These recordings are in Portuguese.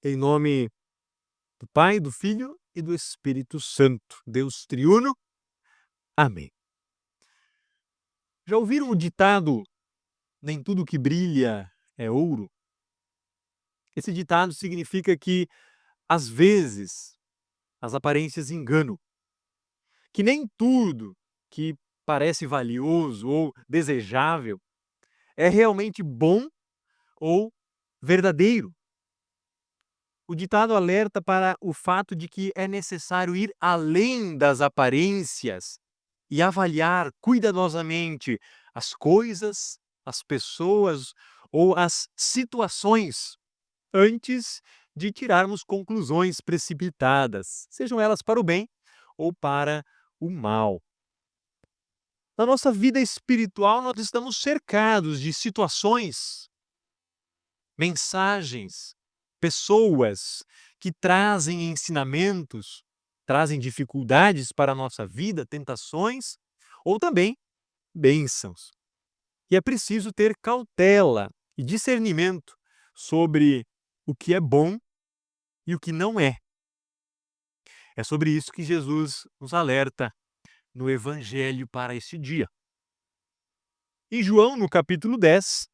Em nome do Pai, do Filho e do Espírito Santo, Deus triuno. Amém. Já ouviram o ditado: nem tudo que brilha é ouro? Esse ditado significa que, às vezes, as aparências enganam, que nem tudo que parece valioso ou desejável é realmente bom ou verdadeiro. O ditado alerta para o fato de que é necessário ir além das aparências e avaliar cuidadosamente as coisas, as pessoas ou as situações antes de tirarmos conclusões precipitadas, sejam elas para o bem ou para o mal. Na nossa vida espiritual, nós estamos cercados de situações, mensagens, pessoas que trazem ensinamentos, trazem dificuldades para a nossa vida, tentações ou também bênçãos. E é preciso ter cautela e discernimento sobre o que é bom e o que não é. É sobre isso que Jesus nos alerta no Evangelho para este dia. Em João, no capítulo 10,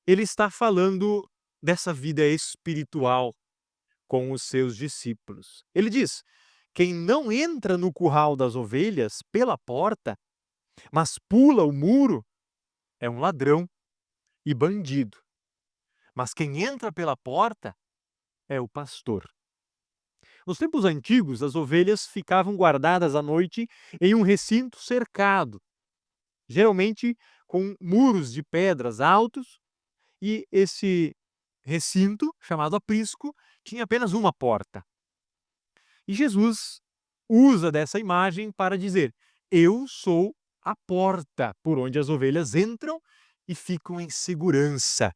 ele está falando dessa vida espiritual com os seus discípulos. Ele diz: quem não entra no curral das ovelhas pela porta, mas pula o muro, é um ladrão e bandido. Mas quem entra pela porta é o pastor. Nos tempos antigos, as ovelhas ficavam guardadas à noite em um recinto cercado, geralmente com muros de pedras altos, e esse recinto, chamado aprisco, tinha apenas uma porta. E Jesus usa dessa imagem para dizer: eu sou a porta por onde as ovelhas entram e ficam em segurança.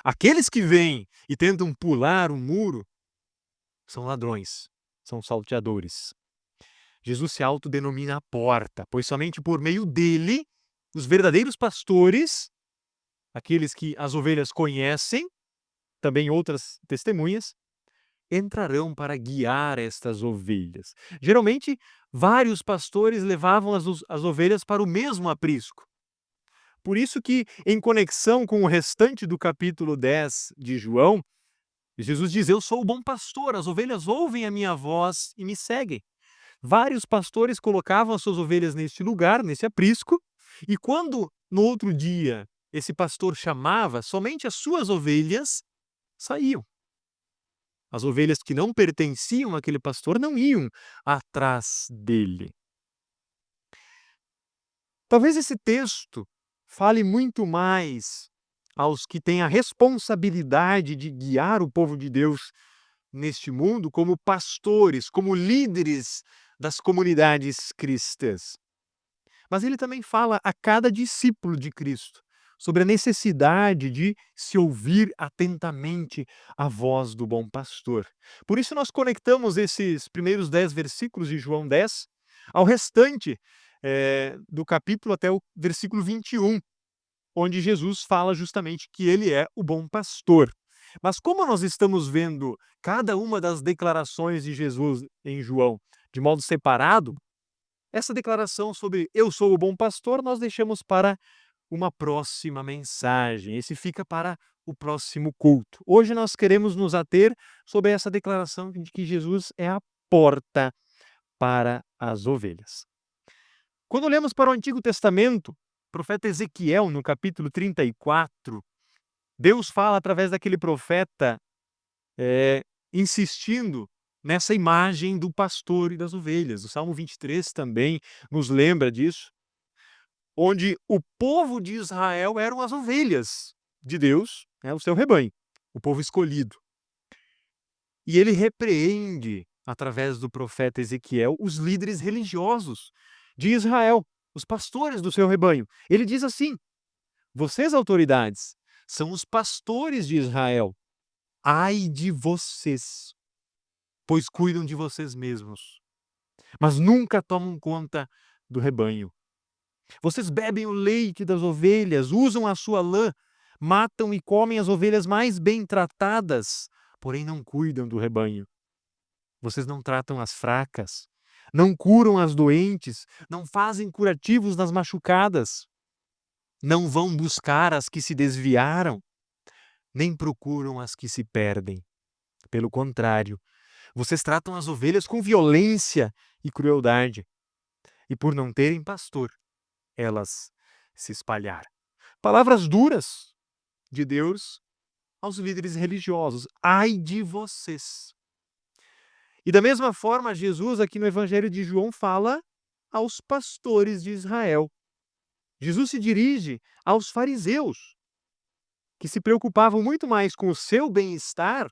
Aqueles que vêm e tentam pular o muro são ladrões, são salteadores. Jesus se autodenomina a porta, pois somente por meio dele, os verdadeiros pastores, aqueles que as ovelhas conhecem, também outras testemunhas, entrarão para guiar estas ovelhas. Geralmente, vários pastores levavam as ovelhas para o mesmo aprisco. Por isso que, em conexão com o restante do capítulo 10 de João, Jesus diz: eu sou o bom pastor, as ovelhas ouvem a minha voz e me seguem. Vários pastores colocavam as suas ovelhas neste lugar, nesse aprisco, e quando, no outro dia, esse pastor chamava, somente as suas ovelhas saíam. As ovelhas que não pertenciam àquele pastor não iam atrás dele. Talvez esse texto fale muito mais aos que têm a responsabilidade de guiar o povo de Deus neste mundo como pastores, como líderes das comunidades cristãs. Mas ele também fala a cada discípulo de Cristo sobre a necessidade de se ouvir atentamente a voz do bom pastor. Por isso nós conectamos esses primeiros 10 versículos de João 10 ao restante do capítulo até o versículo 21, onde Jesus fala justamente que ele é o bom pastor. Mas como nós estamos vendo cada uma das declarações de Jesus em João de modo separado, essa declaração sobre eu sou o bom pastor nós deixamos para uma próxima mensagem. Esse fica para o próximo culto. Hoje nós queremos nos ater sobre essa declaração de que Jesus é a porta para as ovelhas. Quando olhamos para o Antigo Testamento, o profeta Ezequiel, no capítulo 34, Deus fala através daquele profeta, insistindo nessa imagem do pastor e das ovelhas. O Salmo 23 também nos lembra disso, onde o povo de Israel eram as ovelhas de Deus, o seu rebanho, o povo escolhido. E ele repreende, através do profeta Ezequiel, os líderes religiosos de Israel, os pastores do seu rebanho. Ele diz assim: vocês, autoridades, são os pastores de Israel. Ai de vocês, pois cuidam de vocês mesmos, mas nunca tomam conta do rebanho. Vocês bebem o leite das ovelhas, usam a sua lã, matam e comem as ovelhas mais bem tratadas, porém não cuidam do rebanho. Vocês não tratam as fracas, não curam as doentes, não fazem curativos nas machucadas, não vão buscar as que se desviaram, nem procuram as que se perdem. Pelo contrário, vocês tratam as ovelhas com violência e crueldade, e por não terem pastor, elas se espalharam. Palavras duras de Deus aos líderes religiosos. Ai de vocês! E da mesma forma, Jesus aqui no Evangelho de João fala aos pastores de Israel. Jesus se dirige aos fariseus, que se preocupavam muito mais com o seu bem-estar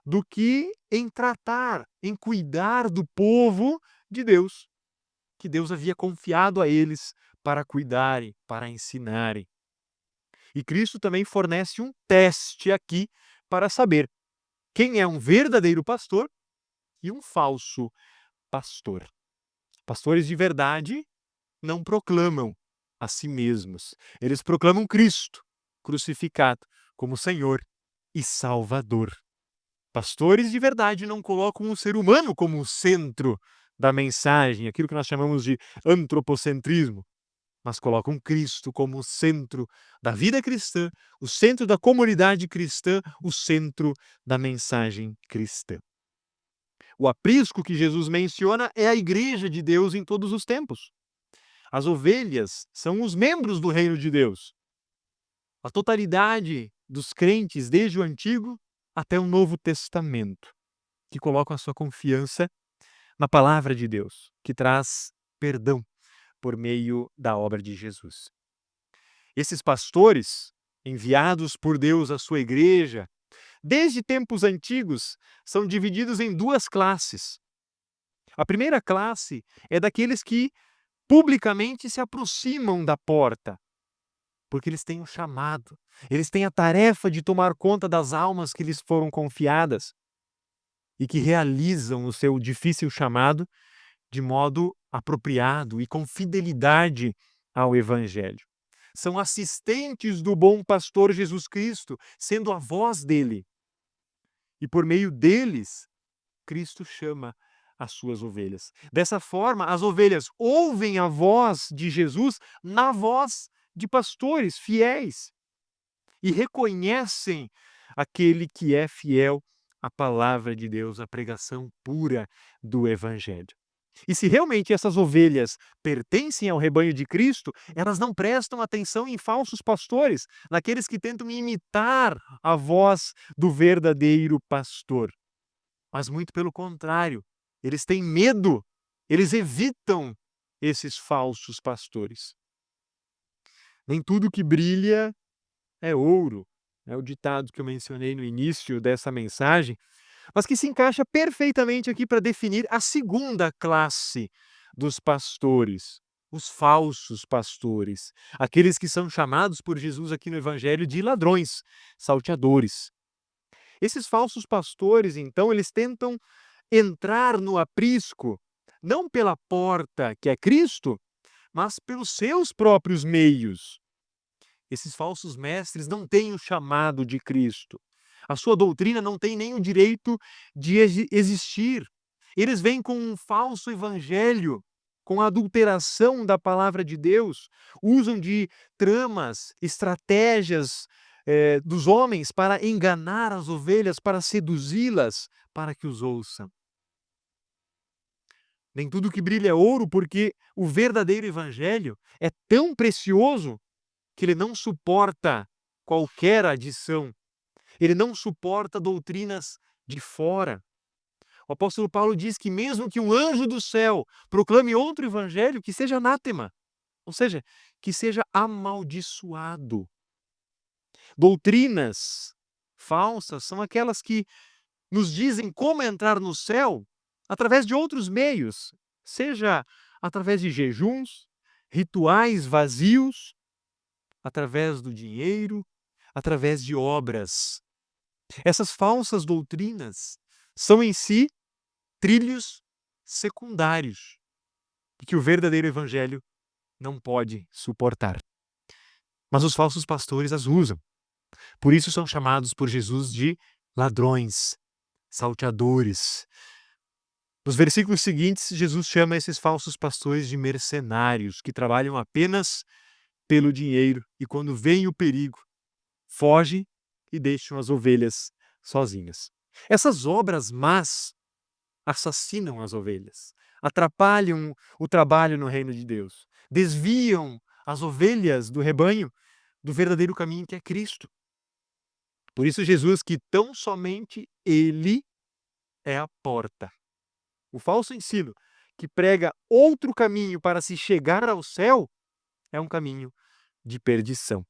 do que em tratar, em cuidar do povo de Deus, que Deus havia confiado a eles para cuidarem, para ensinarem. E Cristo também fornece um teste aqui para saber quem é um verdadeiro pastor e um falso pastor. Pastores de verdade não proclamam a si mesmos. Eles proclamam Cristo crucificado como Senhor e Salvador. Pastores de verdade não colocam o ser humano como o centro da mensagem, aquilo que nós chamamos de antropocentrismo, mas colocam Cristo como o centro da vida cristã, o centro da comunidade cristã, o centro da mensagem cristã. O aprisco que Jesus menciona é a igreja de Deus em todos os tempos. As ovelhas são os membros do reino de Deus. A totalidade dos crentes, desde o Antigo até o Novo Testamento, que colocam a sua confiança na palavra de Deus, que traz perdão por meio da obra de Jesus. Esses pastores, enviados por Deus à sua igreja, desde tempos antigos, são divididos em duas classes. A primeira classe é daqueles que publicamente se aproximam da porta, porque eles têm um chamado, eles têm a tarefa de tomar conta das almas que lhes foram confiadas e que realizam o seu difícil chamado de modo apropriado e com fidelidade ao Evangelho. São assistentes do bom pastor Jesus Cristo, sendo a voz dele. E por meio deles, Cristo chama as suas ovelhas. Dessa forma, as ovelhas ouvem a voz de Jesus na voz de pastores fiéis e reconhecem aquele que é fiel à palavra de Deus, à pregação pura do Evangelho. E se realmente essas ovelhas pertencem ao rebanho de Cristo, elas não prestam atenção em falsos pastores, naqueles que tentam imitar a voz do verdadeiro pastor. Mas muito pelo contrário, eles têm medo, eles evitam esses falsos pastores. Nem tudo que brilha é ouro, é o ditado que eu mencionei no início dessa mensagem, mas que se encaixa perfeitamente aqui para definir a segunda classe dos pastores, os falsos pastores, aqueles que são chamados por Jesus aqui no Evangelho de ladrões, salteadores. Esses falsos pastores, então, eles tentam entrar no aprisco, não pela porta que é Cristo, mas pelos seus próprios meios. Esses falsos mestres não têm o chamado de Cristo. A sua doutrina não tem nem o direito de existir. Eles vêm com um falso evangelho, com a adulteração da palavra de Deus, usam de tramas, estratégias dos homens para enganar as ovelhas, para seduzi-las, para que os ouçam. Nem tudo que brilha é ouro, porque o verdadeiro evangelho é tão precioso que ele não suporta qualquer adição. Ele não suporta doutrinas de fora. O apóstolo Paulo diz que mesmo que um anjo do céu proclame outro evangelho, que seja anátema, ou seja, que seja amaldiçoado. Doutrinas falsas são aquelas que nos dizem como entrar no céu através de outros meios, seja através de jejuns, rituais vazios, através do dinheiro, através de obras. Essas falsas doutrinas são em si trilhos secundários e que o verdadeiro evangelho não pode suportar. Mas os falsos pastores as usam. Por isso são chamados por Jesus de ladrões, salteadores. Nos versículos seguintes, Jesus chama esses falsos pastores de mercenários, que trabalham apenas pelo dinheiro e, quando vem o perigo, fogem e deixam as ovelhas sozinhas. Essas obras más assassinam as ovelhas, atrapalham o trabalho no reino de Deus, desviam as ovelhas do rebanho do verdadeiro caminho, que é Cristo. Por isso Jesus, que tão somente Ele é a porta. O falso ensino que prega outro caminho para se chegar ao céu é um caminho de perdição.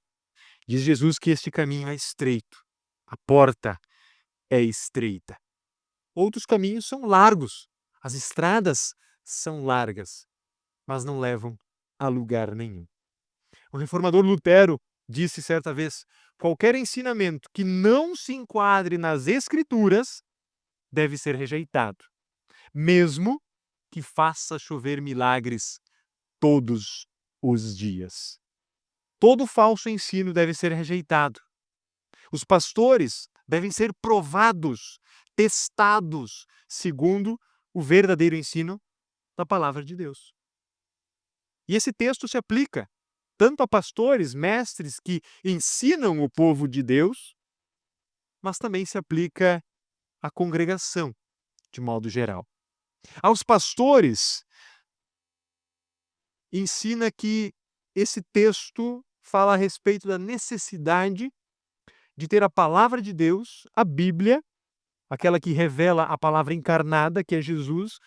Diz Jesus que este caminho é estreito, a porta é estreita. Outros caminhos são largos, as estradas são largas, mas não levam a lugar nenhum. O reformador Lutero disse certa vez: qualquer ensinamento que não se enquadre nas Escrituras deve ser rejeitado, mesmo que faça chover milagres todos os dias. Todo falso ensino deve ser rejeitado. Os pastores devem ser provados, testados, segundo o verdadeiro ensino da palavra de Deus. E esse texto se aplica tanto a pastores, mestres que ensinam o povo de Deus, mas também se aplica à congregação, de modo geral. Aos pastores, ensina que esse texto fala a respeito da necessidade de ter a palavra de Deus, a Bíblia, aquela que revela a palavra encarnada, que é Jesus,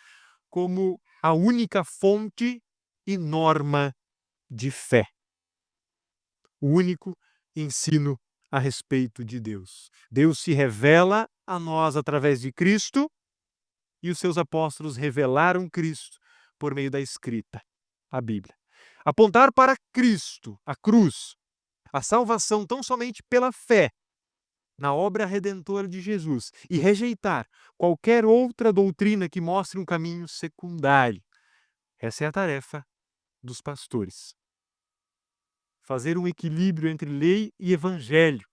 como a única fonte e norma de fé. O único ensino a respeito de Deus. Deus se revela a nós através de Cristo, e os seus apóstolos revelaram Cristo por meio da escrita, a Bíblia. Apontar para Cristo, a cruz, a salvação tão somente pela fé na obra redentora de Jesus, e rejeitar qualquer outra doutrina que mostre um caminho secundário. Essa é a tarefa dos pastores. Fazer um equilíbrio entre lei e evangelho.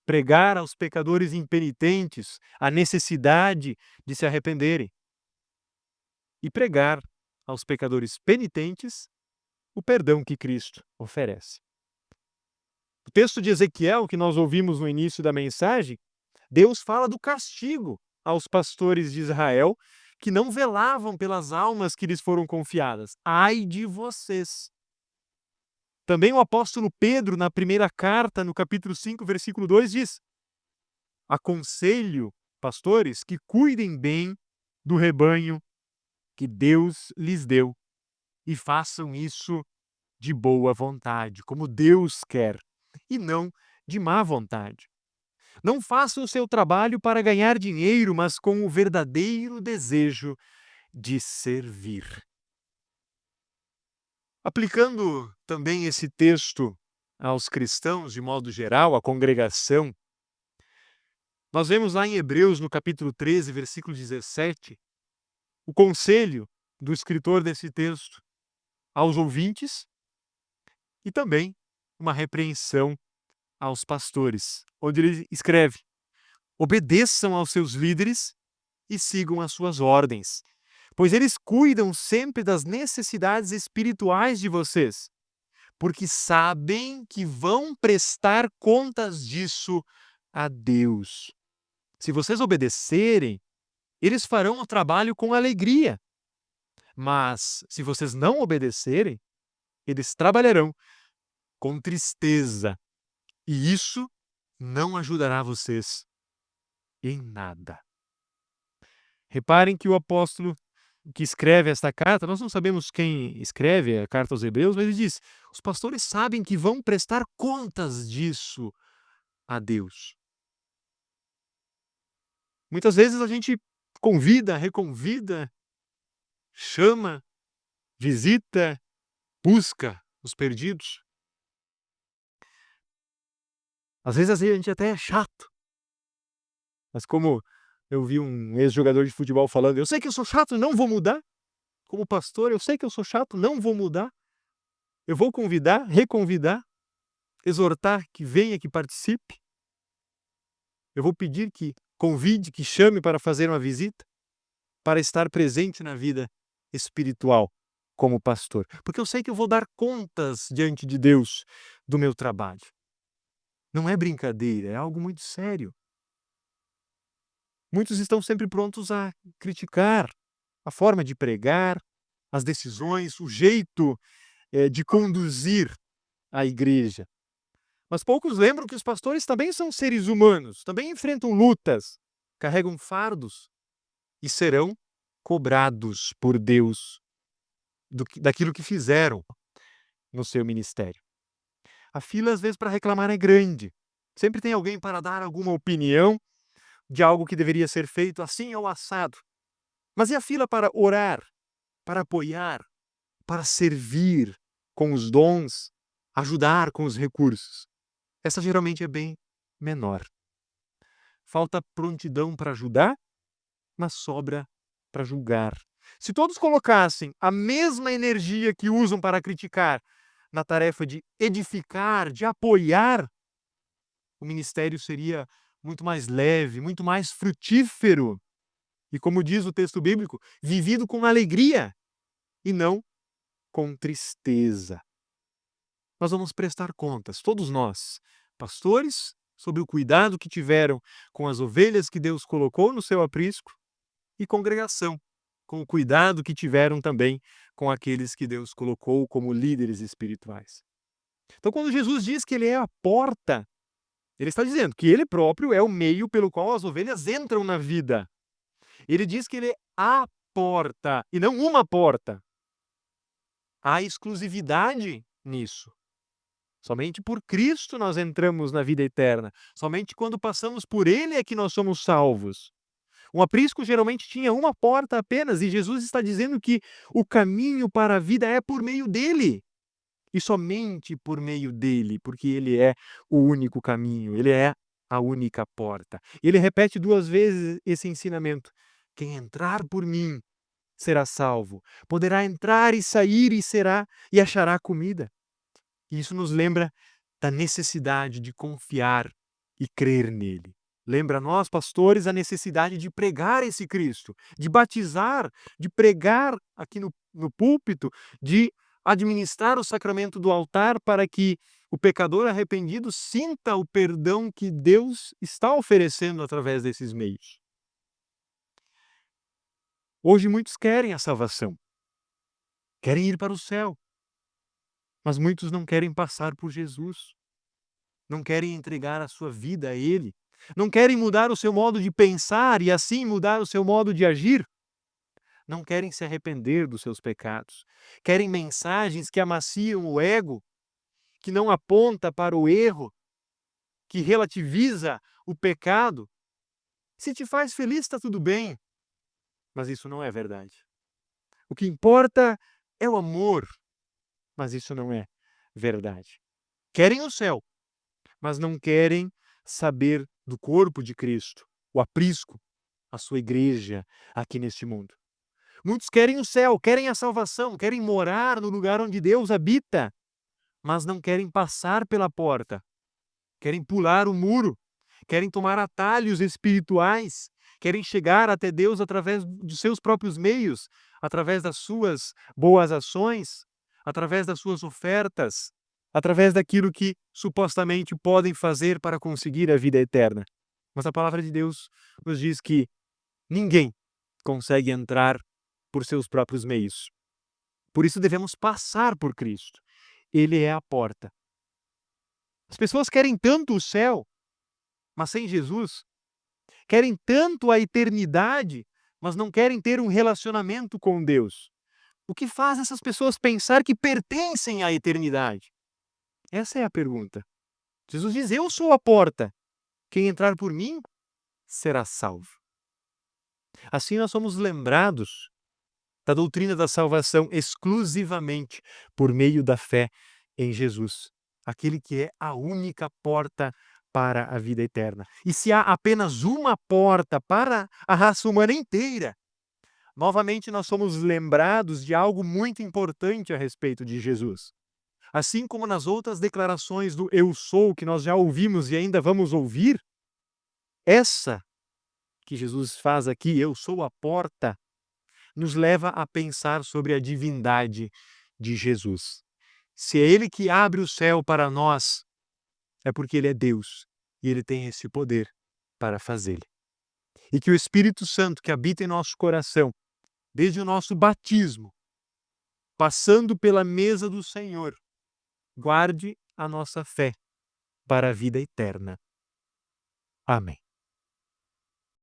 Pregar aos pecadores impenitentes a necessidade de se arrependerem. E pregar aos pecadores penitentes o perdão que Cristo oferece. O texto de Ezequiel, que nós ouvimos no início da mensagem, Deus fala do castigo aos pastores de Israel que não velavam pelas almas que lhes foram confiadas. Ai de vocês! Também o apóstolo Pedro, na primeira carta, no capítulo 5, versículo 2, diz: aconselho, pastores, que cuidem bem do rebanho que Deus lhes deu e façam isso de boa vontade, como Deus quer, e não de má vontade. Não façam o seu trabalho para ganhar dinheiro, mas com o verdadeiro desejo de servir. Aplicando também esse texto aos cristãos, de modo geral, à congregação, nós vemos lá em Hebreus, no capítulo 13, versículo 17, o conselho do escritor desse texto aos ouvintes e também uma repreensão aos pastores, onde ele escreve: obedeçam aos seus líderes e sigam as suas ordens, pois eles cuidam sempre das necessidades espirituais de vocês, porque sabem que vão prestar contas disso a Deus. Se vocês obedecerem, eles farão o trabalho com alegria. Mas, se vocês não obedecerem, eles trabalharão com tristeza. E isso não ajudará vocês em nada. Reparem que o apóstolo que escreve esta carta, nós não sabemos quem escreve a carta aos Hebreus, mas ele diz: os pastores sabem que vão prestar contas disso a Deus. Muitas vezes a gente convida, reconvida, chama, visita, busca os perdidos. Às vezes a gente até é chato. Mas como eu vi um ex-jogador de futebol falando: eu sei que eu sou chato, não vou mudar. Como pastor, eu sei que eu sou chato, não vou mudar. Eu vou convidar, reconvidar, exortar que venha, que participe. Eu vou pedir que convide, que chame para fazer uma visita, para estar presente na vida espiritual como pastor. Porque eu sei que eu vou dar contas diante de Deus do meu trabalho. Não é brincadeira, é algo muito sério. Muitos estão sempre prontos a criticar a forma de pregar, as decisões, o jeito de conduzir a igreja. Mas poucos lembram que os pastores também são seres humanos, também enfrentam lutas, carregam fardos e serão cobrados por Deus daquilo que fizeram no seu ministério. A fila, às vezes, para reclamar é grande. Sempre tem alguém para dar alguma opinião de algo que deveria ser feito assim ou assado. Mas e a fila para orar, para apoiar, para servir com os dons, ajudar com os recursos? Essa geralmente é bem menor. Falta prontidão para ajudar, mas sobra para julgar. Se todos colocassem a mesma energia que usam para criticar na tarefa de edificar, de apoiar, o ministério seria muito mais leve, muito mais frutífero. E como diz o texto bíblico, vivido com alegria e não com tristeza. Nós vamos prestar contas, todos nós, pastores, sobre o cuidado que tiveram com as ovelhas que Deus colocou no seu aprisco, e congregação, com o cuidado que tiveram também com aqueles que Deus colocou como líderes espirituais. Então, quando Jesus diz que ele é a porta, ele está dizendo que ele próprio é o meio pelo qual as ovelhas entram na vida. Ele diz que ele é a porta e não uma porta. Há exclusividade nisso. Somente por Cristo nós entramos na vida eterna. Somente quando passamos por Ele é que nós somos salvos. Um aprisco geralmente tinha uma porta apenas, e Jesus está dizendo que o caminho para a vida é por meio dele. E somente por meio dele, porque ele é o único caminho, ele é a única porta. Ele repete 2 vezes esse ensinamento: quem entrar por mim será salvo. Poderá entrar e achará comida. E isso nos lembra da necessidade de confiar e crer nele. Lembra a nós, pastores, a necessidade de pregar esse Cristo, de batizar, de pregar aqui no púlpito, de administrar o sacramento do altar para que o pecador arrependido sinta o perdão que Deus está oferecendo através desses meios. Hoje muitos querem a salvação, querem ir para o céu, mas muitos não querem passar por Jesus, não querem entregar a sua vida a Ele, não querem mudar o seu modo de pensar e assim mudar o seu modo de agir. Não querem se arrepender dos seus pecados. Querem mensagens que amaciam o ego, que não aponta para o erro, que relativiza o pecado. Se te faz feliz, está tudo bem. Mas isso não é verdade. O que importa é o amor, mas isso não é verdade. Querem o céu, mas não querem saber do corpo de Cristo, o aprisco, a sua igreja aqui neste mundo. Muitos querem o céu, querem a salvação, querem morar no lugar onde Deus habita, mas não querem passar pela porta, querem pular o muro, querem tomar atalhos espirituais, querem chegar até Deus através dos seus próprios meios, através das suas boas ações, através das suas ofertas, através daquilo que supostamente podem fazer para conseguir a vida eterna. Mas a palavra de Deus nos diz que ninguém consegue entrar por seus próprios meios. Por isso devemos passar por Cristo. Ele é a porta. As pessoas querem tanto o céu, mas sem Jesus. Querem tanto a eternidade, mas não querem ter um relacionamento com Deus. O que faz essas pessoas pensar que pertencem à eternidade? Essa é a pergunta. Jesus diz: eu sou a porta. Quem entrar por mim será salvo. Assim nós somos lembrados da doutrina da salvação exclusivamente por meio da fé em Jesus, aquele que é a única porta para a vida eterna. E se há apenas uma porta para a raça humana inteira, novamente nós somos lembrados de algo muito importante a respeito de Jesus. Assim como nas outras declarações do eu sou, que nós já ouvimos e ainda vamos ouvir, essa que Jesus faz aqui, eu sou a porta, nos leva a pensar sobre a divindade de Jesus. Se é Ele que abre o céu para nós, é porque Ele é Deus e Ele tem esse poder para fazê-lo. E que o Espírito Santo que habita em nosso coração, desde o nosso batismo, passando pela mesa do Senhor, guarde a nossa fé para a vida eterna. Amém.